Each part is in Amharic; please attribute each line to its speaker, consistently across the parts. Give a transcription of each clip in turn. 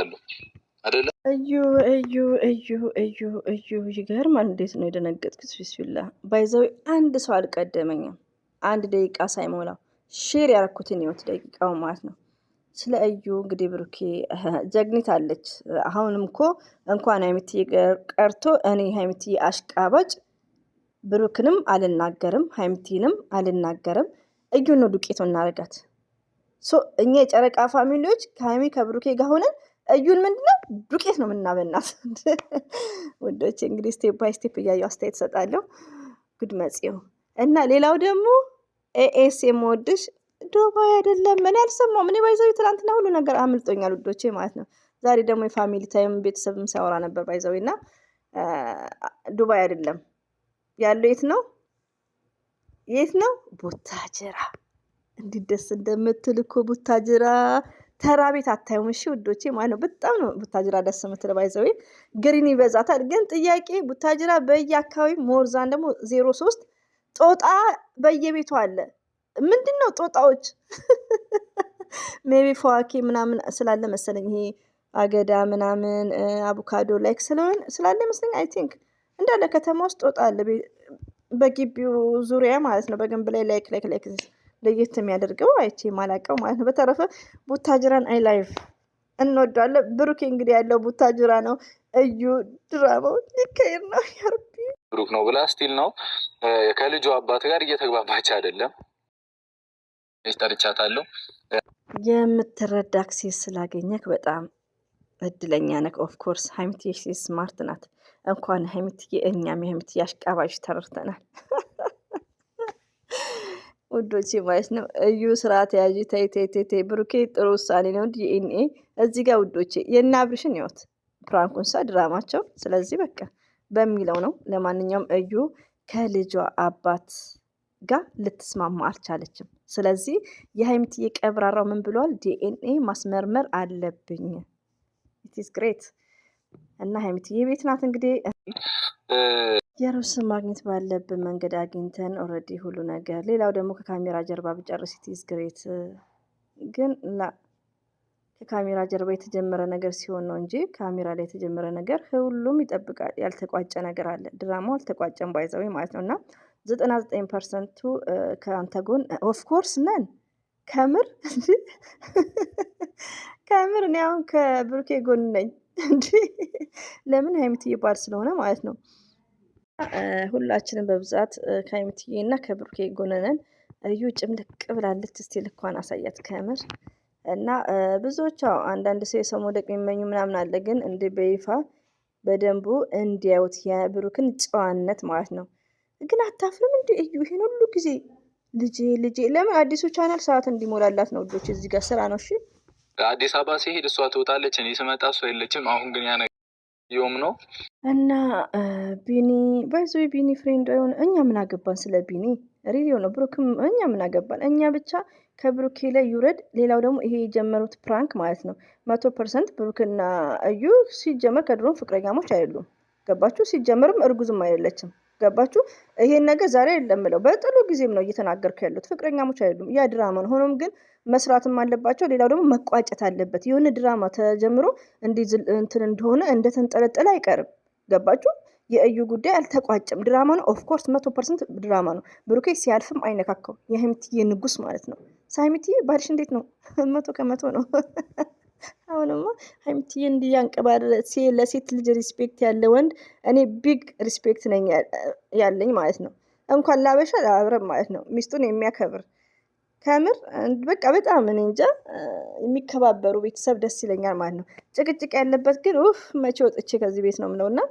Speaker 1: ይጠብቃሉ አይደለ?
Speaker 2: እዩ ይገርማል። እንዴት ነው የደነገጥኩት? ቢስሚላ ባይዘው አንድ ሰው አልቀደመኝም። አንድ ደቂቃ ሳይሞላው ሼር ያረኩትን ህይወት ደቂቃው ማለት ነው። ስለ እዩ እንግዲህ ብሩኬ ጀግኒት አለች። አሁንም እኮ እንኳን ሀይሚትዬ ቀርቶ እኔ ሀይሚትዬ አሽቃባጭ ብሩክንም አልናገርም ሀይሚትዬንም አልናገርም። እዩን ነው ዱቄት እናደርጋት። እኛ የጨረቃ ፋሚሊዎች ከሀይሚ ከብሩኬ ጋር ሆነን እዩን ምንድነው ዱቄት ነው የምናበናት። ወንዶች እንግዲህ ስቴፕ ባይ ስቴፕ እያየሁ አስተያየት እሰጣለሁ። ጉድ መጽው እና ሌላው ደግሞ ኤኤስ የምወድሽ ዱባይ አይደለም። እኔ አልሰማሁም። እኔ ባይዘው ትናንትና ሁሉ ነገር አምልጦኛል ውዶቼ ማለት ነው። ዛሬ ደግሞ የፋሚሊ ታይም ቤተሰብም ሲያወራ ነበር ባይዘው እና ዱባይ አይደለም ያለው የት ነው? ቡታጅራ። እንዴት ደስ እንደምትል እኮ ቡታጅራ ተራ ቤት አታዩም? እሺ ውዶቼ ማለት ነው። በጣም ነው ቡታጅራ ደስ የምትል ባይዘው ግሪን ይበዛታል። ግን ጥያቄ ቡታጅራ በየአካባቢ ሞርዛን ደግሞ 03 ጦጣ በየቤቱ አለ። ምንድን ነው ጦጣዎች? ሜቢ ፏኪ ምናምን ስላለ መሰለኝ ይሄ አገዳ ምናምን አቮካዶ ላይክ ስላለ መሰለኝ አይ ቲንክ እንዳለ ከተማ ውስጥ ጦጣ አለ በግቢው ዙሪያ ማለት ነው። በግንብ ላይ ላይክ ለየት የሚያደርገው አይቼ ማላቀው ማለት ነው። በተረፈ ቡታጅራን አይ ላይቭ እንወዳለን። ብሩኬ እንግዲህ ያለው ቡታጅራ ነው። እዩ ድራማው ሊካሄድ ነው። ያርቢ
Speaker 1: ብሩክ ነው ብላ ስቲል ነው ከልጁ አባት ጋር እየተግባባች አይደለም። ጠርቻታለሁ።
Speaker 2: የምትረዳ አክሴስ ስላገኘክ በጣም እድለኛ ነክ። ኦፍኮርስ ሀይሚትዬ ስማርት ናት። እንኳን ሀይሚትዬ እኛም የሀይሚትዬ አሽቃባጭ ተረድተናል። ውዶቼ ማለት ነው። እዩ ስርዓት ያዥ። ተይ ብሩኬ ጥሩ ውሳኔ ነው። ዲኤንኤ እዚህ ጋር ውዶቼ የእነ አብርሽን ህይወት ፕራንኩንሳ ድራማቸው ስለዚህ በቃ በሚለው ነው። ለማንኛውም እዩ ከልጇ አባት ጋር ልትስማማ አልቻለችም። ስለዚህ የሀይሚትዬ ቀብራራው ምን ብለዋል? ዲኤንኤ ማስመርመር አለብኝ። ኢትስ ግሬት እና ሀይሚትዬ ቤት ናት እንግዲህ የሩስን ማግኘት ባለብን መንገድ አግኝተን ኦልሬዲ ሁሉ ነገር። ሌላው ደግሞ ከካሜራ ጀርባ ብጨርስ ኢትስ ግሬት። ግን ከካሜራ ጀርባ የተጀመረ ነገር ሲሆን ነው እንጂ ካሜራ ላይ የተጀመረ ነገር ሁሉም ይጠብቃል። ያልተቋጨ ነገር አለ። ድራማው አልተቋጨም ባይዘው ማለት ነው እና 99%ቱ ከአንተ ጎን ኦፍኮርስ ነን። ከምር እኔ አሁን ከብሩኬ ጎን ነኝ እንጂ ለምን ሀይሚትዬ ባል ስለሆነ ማለት ነው። ሁላችንም በብዛት ከሀይሚትዬ እና ከብሩኬ ጎን ነን። እዩ ጭምልቅ ብላለች። እስቲ ልኳን አሳያት ከምር እና ብዙዎች አንዳንድ ሰው የሰው መውደቅ የሚመኙ ምናምን አለ። ግን እንደ በይፋ በደንቡ እንዲያዩት የብሩክን ጨዋነት ማለት ነው። ግን አታፍርም እንዲ እዩ? ይሄን ሁሉ ጊዜ ልጄ ለምን አዲሱ ቻናል ሰዓት እንዲሞላላት ነው ልጆች። እዚህ ጋር ስራ ነው። እሺ
Speaker 1: አዲስ አበባ ሲሄድ እሷ ትወጣለች፣ እኔ ስመጣ እሷ የለችም። አሁን ግን ያ ነገር ዮም ነው
Speaker 2: እና ቢኒ ባይዞ ቢኒ ፍሬንድ አይሆን። እኛ ምን አገባን ስለ ቢኒ? ሪዲዮ ነው ብሩክም እኛ ምን አገባን? እኛ ብቻ ከብሩኬ ላይ ይውረድ። ሌላው ደግሞ ይሄ የጀመሩት ፕራንክ ማለት ነው 100% ብሩክና እዩ ሲጀመር ከድሮም ፍቅረኛሞች አይደሉም። ገባችሁ? ሲጀመርም እርጉዝም አይደለችም። ገባችሁ? ይሄን ነገር ዛሬ አይደለም ብለው በጥሩ ጊዜም ነው እየተናገርኩ ያሉት። ፍቅረኛሞች አይደሉም። ያ ድራማ ነው። ሆኖም ግን መስራትም አለባቸው። ሌላው ደግሞ መቋጨት አለበት። የሆነ ድራማ ተጀምሮ እንትን እንደሆነ እንደተንጠለጠለ አይቀርም። ገባችሁ? የእዩ ጉዳይ አልተቋጨም። ድራማ ነው። ኦፍኮርስ 100% ድራማ ነው። ብሩኬ ሲያልፍም አይነካካው። የሀይሚትዬ ንጉስ ማለት ነው። ሀይሚትዬ ባልሽ እንዴት ነው? 100% ነው። አሁንማ ሀይሚትዬ እንዲያንቀባር ለሴት ልጅ ሪስፔክት ያለ ወንድ እኔ ቢግ ሪስፔክት ነኝ ያለኝ ማለት ነው። እንኳን ላበሻ ለአብረን ማለት ነው። ሚስቱን የሚያከብር ከምር በቃ በጣም እኔ እንጃ የሚከባበሩ ቤተሰብ ደስ ይለኛል ማለት ነው። ጭቅጭቅ ያለበት ግን መቼ ወጥቼ ከዚህ ቤት ነው የምለውና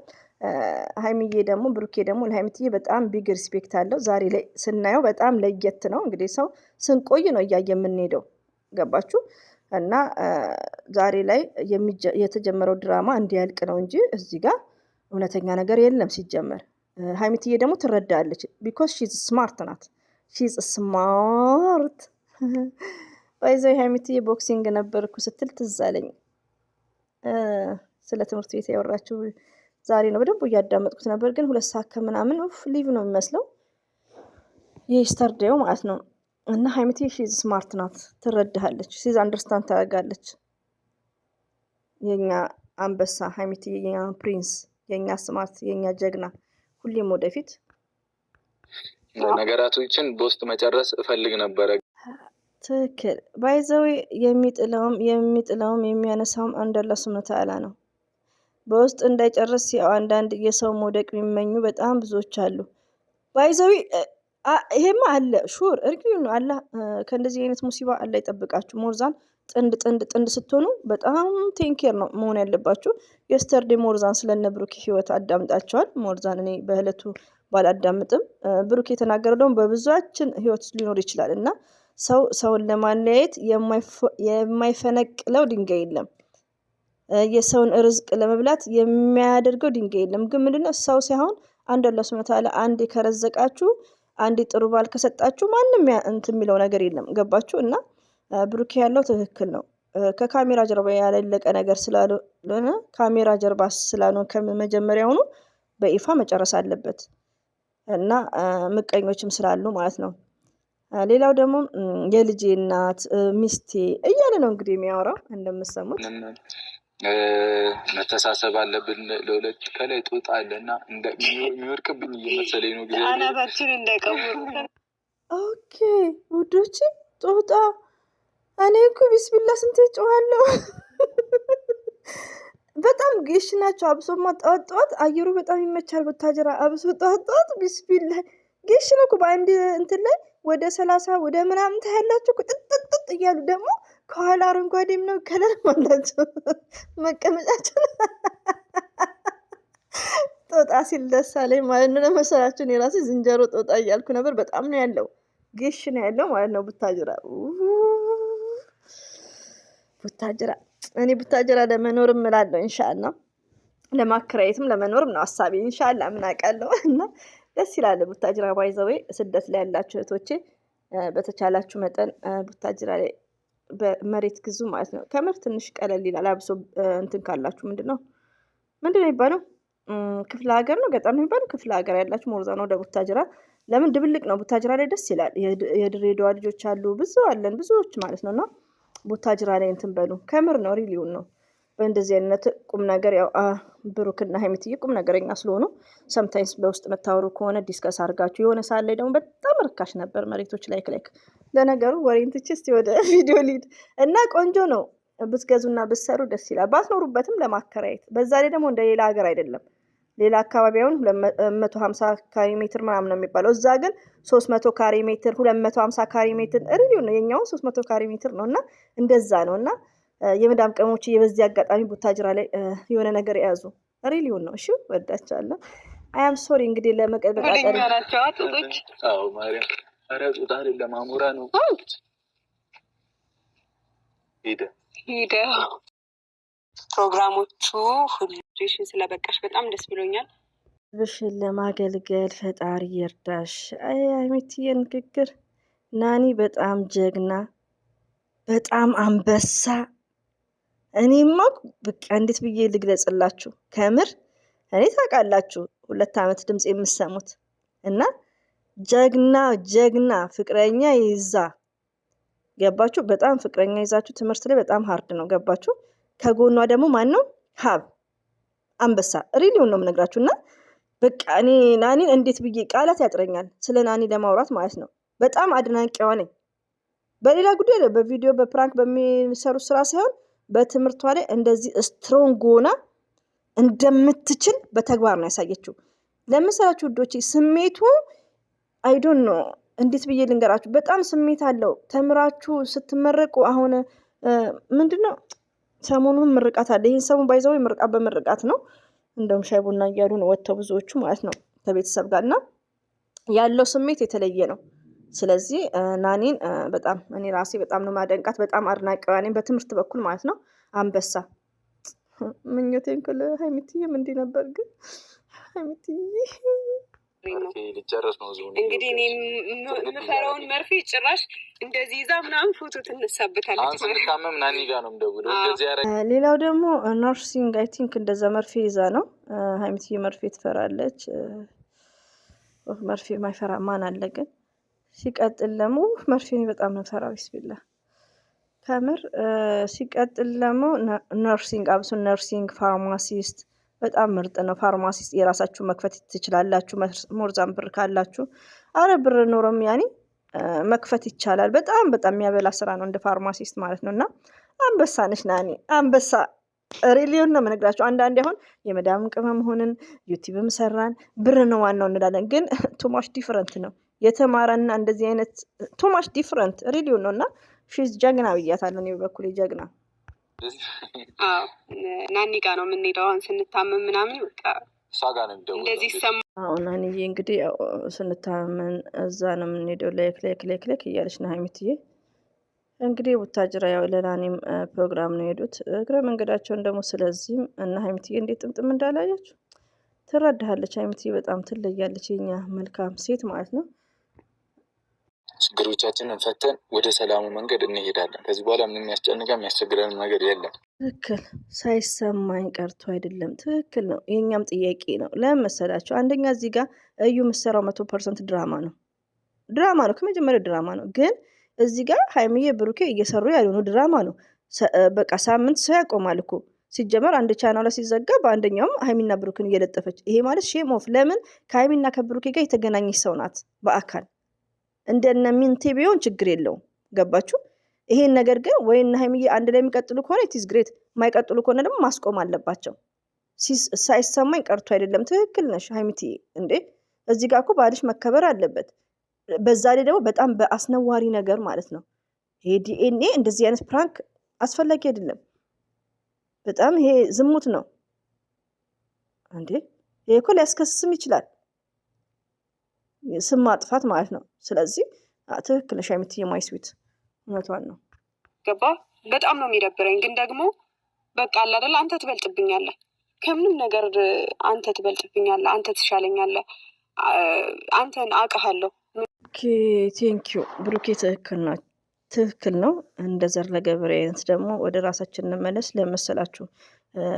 Speaker 2: ሀይሚዬ ደግሞ ብሩኬ ደግሞ ለሀይሚትዬ በጣም ቢግ ሪስፔክት አለው። ዛሬ ላይ ስናየው በጣም ለየት ነው። እንግዲህ ሰው ስንቆይ ነው እያየ የምንሄደው። ገባችሁ? እና ዛሬ ላይ የተጀመረው ድራማ እንዲያልቅ ነው እንጂ እዚህ ጋር እውነተኛ ነገር የለም ሲጀመር። ሀይሚትዬ ደግሞ ትረዳለች። ቢኮዝ ሺዝ ስማርት ናት። ሺዝ ስማርት ባይዘው ሀይሚትዬ ቦክሲንግ ነበርኩ ስትል ትዝ አለኝ። ስለ ትምህርት ቤት ያወራችው ዛሬ ነው። በደንብ እያዳመጥኩት ነበር። ግን 2 ሰዓት ከምናምን ሊቭ ነው የሚመስለው የስተርዴው ማለት ነው። እና ሀይሚትዬ ሺዝ ስማርት ናት። ትረዳሃለች። ሺዝ አንደርስታንድ ታደርጋለች። የኛ አንበሳ ሀይሚትዬ፣ የኛ ፕሪንስ፣ የኛ ስማርት፣ የኛ ጀግና ሁሌም ወደፊት።
Speaker 1: ነገራቶችን በውስጥ መጨረስ እፈልግ ነበረ።
Speaker 2: ትክክል። ባይዘው የሚጥለውም የሚያነሳውም አንድ አላህ ሱብሃነሁ ወተዓላ ነው። በውስጥ እንዳይጨርስ ያው አንዳንድ የሰው መውደቅ የሚመኙ በጣም ብዙዎች አሉ። ባይዘው ይሄማ አለ ሹር እርግጥ ነው። አላህ ከእንደዚህ አይነት ሙሲባ አላህ ይጠብቃችሁ። ሞርዛን ጥንድ ስትሆኑ በጣም ቴንኬር ነው መሆን ያለባችሁ። የስተርዴ ሞርዛን ስለነ ብሩክ ህይወት አዳምጣቸዋል። ሞርዛን እኔ በእለቱ ባላዳምጥም ብሩክ የተናገረው ደግሞ በብዙዎቻችን ህይወት ሊኖር ይችላል እና ሰውን ለማለያየት የማይፈነቅለው ድንጋይ የለም። የሰውን ርዝቅ ለመብላት የሚያደርገው ድንጋይ የለም። ግን ምንድነው ሰው ሳይሆን አንድ አላህ ሱብሃነሁ ወተዓላ አንዴ ከረዘቃችሁ፣ አንዴ ጥሩ ባል ከሰጣችሁ ማንም እንትን የሚለው ነገር የለም። ገባችሁ? እና ብሩክ ያለው ትክክል ነው። ከካሜራ ጀርባ ያለለቀ ነገር ስላልሆነ ካሜራ ጀርባ ስላልሆነ ከመጀመሪያውኑ በይፋ መጨረስ አለበት እና ምቀኞችም ስላሉ ማለት ነው። ሌላው ደግሞ የልጄ እናት ሚስቴ እያለ ነው እንግዲህ የሚያወራው እንደምትሰሙት።
Speaker 1: መተሳሰብ አለብን። ለሁለት ከላይ ጦጣ አለና የሚወርቅብኝ እየመሰለኝ ነው ጊዜ
Speaker 3: አናታችን እንደቀበሩ።
Speaker 2: ኦኬ ውዶች፣ ጦጣ እኔ እኮ ቢስሚላ ስንቴ ጮኋለሁ። በጣም ጌሽ ናቸው። አብሶማ ጠዋት ጠዋት አየሩ በጣም ይመቻል። ቦታጀራ አብሶ ጠዋት ጠዋት ቢስሚላ ጌሽ ነው እኮ በአንድ እንትን ላይ ወደ 30 ወደ ምናምን ታያላችሁ ጥጥጥጥ እያሉ ደግሞ ከኋላ አረንጓዴም ነው ከለር አላቸው መቀመጫቸው። ጦጣ ሲል ደስ አለኝ ማለት ነው። ለመሰላችሁን የራሴ ዝንጀሮ ጦጣ እያልኩ ነበር። በጣም ነው ያለው ጌሽ ነው ያለው ማለት ነው ቡታጅራ። ቡታጅራ እኔ ቡታጅራ ለመኖር እምላለሁ ኢንሻአላህ። ለማከራየትም ለመኖርም ነው ሀሳቤ ኢንሻአላህ። ምን አውቃለሁ። እና ደስ ይላል ቡታጅራ። ባይዘዌ ስደት ላይ ያላችሁ እህቶቼ በተቻላችሁ መጠን ቡታጅራ ላይ በመሬት ግዙ ማለት ነው። ከምር ትንሽ ቀለል ይላል። አብሶ እንትን ካላችሁ ምንድነው የሚባለው ክፍለ ሀገር ነው ገጠር ነው የሚባለው ክፍለ ሀገር ያላችሁ ሞርዛን ወደ ቡታጅራ። ለምን ድብልቅ ነው ቡታጅራ ላይ ደስ ይላል። የድሬዳዋ ልጆች አሉ ብዙ አለን ብዙዎች ማለት ነውና ቡታጅራ ላይ እንትን በሉ። ከምር ነው ሪሊውን ነው። በእንደዚህ አይነት ቁም ነገር ያው ብሩክና ሀይሚትዬ ቁም ነገረኛ ስለሆኑ ሰምታይምስ በውስጥ መታወሩ ከሆነ ዲስከስ አድርጋችሁ የሆነ ሰዓት ላይ ደግሞ በጣም ርካሽ ነበር መሬቶች ላይክ ለነገሩ ወሬን ትቼ እስቲ ወደ ቪዲዮ ሊድ እና ቆንጆ ነው ብትገዙና ብትሰሩ ደስ ይላል። ባትኖሩበትም ለማከራየት በዛ ላይ ደግሞ እንደ ሌላ ሀገር አይደለም። ሌላ አካባቢ አሁን 250 ካሬ ሜትር ምናምን ነው የሚባለው። እዛ ግን 300 ካሬ ሜትር 250 ካሬ ሜትር ሪሊው ነው። የኛው 300 ካሬ ሜትር ነው እና እንደዛ ነው እና የመዳም ቀሞች የበዚህ አጋጣሚ ቡታጅራ ላይ የሆነ ነገር የያዙ ሪሊውን ነው። እሺ ወዳቻለሁ። አያም ሶሪ እንግዲህ ለመቀበጣጠር
Speaker 3: ናቸው አጥቶች።
Speaker 1: አዎ ማርያም ኧረ ጦጣ አይደለም አሞራ ነው።
Speaker 3: ሄደ ፕሮግራሞቹ ሁሉ ስለበቃሽ በጣም ደስ ብሎኛል።
Speaker 2: ብሽን ለማገልገል ፈጣሪ ይርዳሽ። አይ ሀይሚትዬ ንግግር ናኒ በጣም ጀግና በጣም አንበሳ። እኔማ በቃ እንዴት ብዬ ልግለጽላችሁ? ከምር እኔ ታውቃላችሁ 2 ዓመት ድምጽ የምሰሙት እና ጀግና ፍቅረኛ ይዛ ገባችሁ። በጣም ፍቅረኛ ይዛችሁ ትምህርት ላይ በጣም ሃርድ ነው ገባችሁ። ከጎኗ ደግሞ ማን ነው? ሀብ አንበሳ ሪሊውን ነው የምነግራችሁና በቃ እኔ ናኒን እንዴት ብዬ ቃላት ያጥረኛል ስለ ናኒ ለማውራት ማለት ነው። በጣም አድናቂዋ ነኝ። በሌላ ጉዳይ በቪዲዮ በፕራንክ በሚሰሩ ስራ ሳይሆን በትምህርቷ ላይ እንደዚህ ስትሮንግ ሆና እንደምትችል በተግባር ነው ያሳየችው። ለምሳሌ ውዶቼ ስሜቱ አይዶን ነው እንዴት ብዬ ልንገራችሁ። በጣም ስሜት አለው። ተምራችሁ ስትመረቁ አሁን ምንድነው ሰሞኑን ምርቃት አለ። ይሄን ሰሞን ባይዘው ምርቃት በምርቃት ነው። እንደውም ሻይ ቡና እያሉ ነው ወጥተው ብዙዎቹ ማለት ነው ከቤተሰብ ጋርና ያለው ስሜት የተለየ ነው። ስለዚህ ናኒን በጣም እኔ ራሴ በጣም ነው ማደንቃት። በጣም አድናቂዋ ነኝ በትምህርት በኩል ማለት ነው። አንበሳ ምኞቴን ኩል ሀይሚትዬም እንዲህ ነበር ግን ሀይሚትዬ
Speaker 1: ሊጨረስ ነው ዞን
Speaker 3: እንግዲህ እኔ የምፈራውን መርፌ ጭራሽ እንደዚህ ይዛ ምናምን ፎቶ ትነሳበታለች ማለት ነው።
Speaker 1: ናኒ ጋር ነው የምደውለው እንደዚህ ያረጋ።
Speaker 2: ሌላው ደግሞ ነርሲንግ አይ ቲንክ እንደዛ መርፌ ይዛ ነው። ሀይሚትዬ መርፌ ትፈራለች። መርፌ ማይፈራ ማን አለ ግን? ሲቀጥል ደግሞ መርፌ በጣም ነው ፈራው። ቢስሚላ ከምር ሲቀጥል ደግሞ ነርሲንግ፣ አብሶ ነርሲንግ ፋርማሲስት በጣም ምርጥ ነው። ፋርማሲስት የራሳችሁ መክፈት ትችላላችሁ፣ ሞርዛን ብር ካላችሁ። አረ ብር ኖረም ያኔ መክፈት ይቻላል። በጣም በጣም የሚያበላ ስራ ነው እንደ ፋርማሲስት ማለት ነው። እና አንበሳ ነሽ ናኒ፣ አንበሳ ሪሊዮን ነው የምነግራቸው። አንዳንዴ አሁን የመዳም ቅመም ሆንን ዩቲዩብም ሰራን ብር ነው ዋናው እንላለን፣ ግን ቱማሽ ዲፍረንት ነው። የተማረና እንደዚህ አይነት ቱማሽ ዲፍረንት ሪሊዮን ነው። እና ሺዝ ጀግና ብያታለሁ እኔ በበኩሌ ጀግና።
Speaker 3: ናኒ ጋ ነው የምንሄደው አሁን ስንታመም ምናምን በቃ
Speaker 1: እሷ ጋር ነው የሚደውለው።
Speaker 3: እንደዚህ ይሰማ።
Speaker 2: አሁን ናኒዬ እንግዲህ ስንታመን እዛ ነው የምንሄደው። ላይክ እያለች ነው ሀይሚትዬ። እንግዲህ ቡታጅራ ያው ለናኒም ፕሮግራም ነው የሄዱት እግረ መንገዳቸውን ደግሞ። ስለዚህም እና ሀይሚትዬ እንዴት ጥምጥም እንዳላያችሁ ትረዳሃለች። ሀይሚትዬ በጣም ትለያለች፣ የኛ መልካም ሴት ማለት ነው።
Speaker 1: ችግሮቻችንን ፈተን ወደ ሰላሙ መንገድ እንሄዳለን። ከዚህ በኋላ ምንም የሚያስጨንቀን የሚያስቸግረን ነገር የለም።
Speaker 2: ትክክል፣ ሳይሰማኝ ቀርቶ አይደለም። ትክክል ነው። የኛም ጥያቄ ነው። ለምን መሰላቸው? አንደኛ እዚህ ጋር እዩ የምትሰራው 100% ድራማ ነው። ከመጀመሪያ ድራማ ነው። ግን እዚህ ጋር ሀይሚዬ ብሩኬ እየሰሩ ያልሆኑ ድራማ ነው። በቃ ሳምንት ሰው ያቆማል እኮ ሲጀመር አንድ ቻናል ላይ ሲዘጋ በአንደኛውም ሀይሚና ብሩክን እየለጠፈች። ይሄ ማለት ሼም ኦፍ። ለምን ከሀይሚና ከብሩኬ ጋር የተገናኘች ሰው ናት በአካል እንደነ ሚንቴ ቢሆን ችግር የለውም። ገባችሁ? ይሄን ነገር ግን ወይና ሀይሚዬ አንድ ላይ የሚቀጥሉ ከሆነ ኢትስ ግሬት፣ የማይቀጥሉ ከሆነ ደግሞ ማስቆም አለባቸው። ሳይሰማኝ ቀርቶ አይደለም። ትክክል ነሽ ሀይሚትዬ። እንዴ እዚህ ጋር እኮ ባልሽ መከበር አለበት። በዛ ላይ ደግሞ በጣም በአስነዋሪ ነገር ማለት ነው። ይሄ ዲኤንኤ እንደዚህ አይነት ፕራንክ አስፈላጊ አይደለም። በጣም ይሄ ዝሙት ነው እንዴ! ይሄ እኮ ሊያስከስስም ይችላል፣ ስም ማጥፋት ማለት ነው። ስለዚህ ትክክል ነሽ ሀይሚትዬ፣ ማይስዊት እውነቷን ነው።
Speaker 3: ገባ? በጣም ነው የሚደብረኝ። ግን ደግሞ በቃ አለ አይደል፣ አንተ ትበልጥብኛለህ፣ ከምንም ነገር አንተ ትበልጥብኛለህ፣ አንተ ትሻለኛለህ፣ አንተን አውቅሃለሁ።
Speaker 2: ቴንኪዩ ብሩኬ፣ ትክክል ነው። እንደ ዘር ለገብሬ አይነት ደግሞ ወደ ራሳችን እንመለስ። ለመሰላችሁ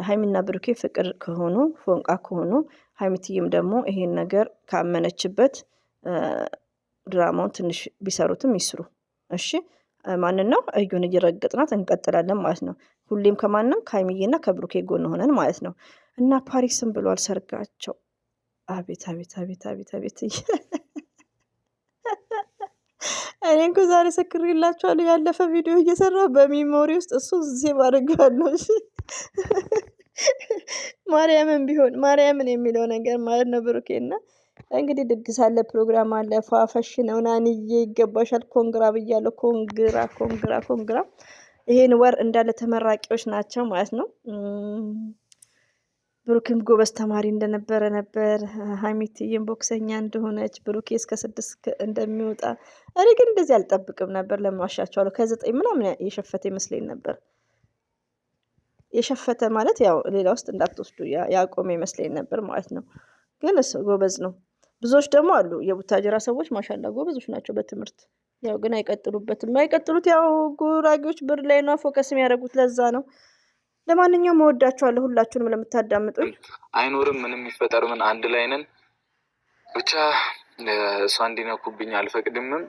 Speaker 2: ሀይሚና ብሩኬ ፍቅር ከሆኑ ፎንቃ ከሆኑ ሀይሚትዬም ደግሞ ይሄን ነገር ካመነችበት ድራማውን ትንሽ ቢሰሩትም ይስሩ። እሺ ማንን ነው? እዩን እየረገጥናት እንቀጥላለን ማለት ነው። ሁሌም ከማንም ከሀይሚዬና ከብሩኬ ጎን ሆነን ማለት ነው። እና ፓሪስም ብሏል ሰርጋቸው። አቤት አቤት አቤት አቤት አቤት! እኔ እንኳ ዛሬ ሰክሬላችኋለሁ። ያለፈ ቪዲዮ እየሰራሁ በሚሞሪ ውስጥ እሱ ዜብ አድርገዋለሁ። ማርያምን ቢሆን ማርያምን የሚለው ነገር ማለት ነው። ብሩኬና እንግዲህ ድግስ አለ፣ ፕሮግራም አለ፣ ፏፈሽ ነው። ናንዬ ይገባሻል፣ ኮንግራ ብያለሁ። ኮንግራ። ይሄን ወር እንዳለ ተመራቂዎች ናቸው ማለት ነው። ብሩክም ጎበዝ ተማሪ እንደነበረ ነበር። ሀይሚትዬም ቦክሰኛ እንደሆነች፣ ብሩኬ እስከ 6 እንደሚወጣ። እኔ ግን እንደዚህ አልጠብቅም ነበር። ለማሻቸዋለሁ ከ9 ምናምን የሸፈተ ይመስለኝ ነበር። የሸፈተ ማለት ያው ሌላ ውስጥ እንዳትወስዱ ያቆመ ይመስለኝ ነበር ማለት ነው። ግን እሱ ጎበዝ ነው። ብዙዎች ደግሞ አሉ የቡታጀራ ሰዎች ማሻላ ጎበዞች ናቸው በትምህርት። ያው ግን አይቀጥሉበትም። አይቀጥሉት ያው ጉራጌዎች ብር ላይ ነው ፎከስ የሚያደርጉት፣ ለዛ ነው። ለማንኛውም እወዳችኋለሁ ሁላችሁንም ለምታዳምጡኝ።
Speaker 1: አይኖርም ምንም ይፈጠር ምን አንድ ላይ ነን። ብቻ እሷ እንዲነኩብኝ አልፈቅድምም።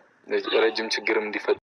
Speaker 1: ረጅም ችግርም እንዲፈጠር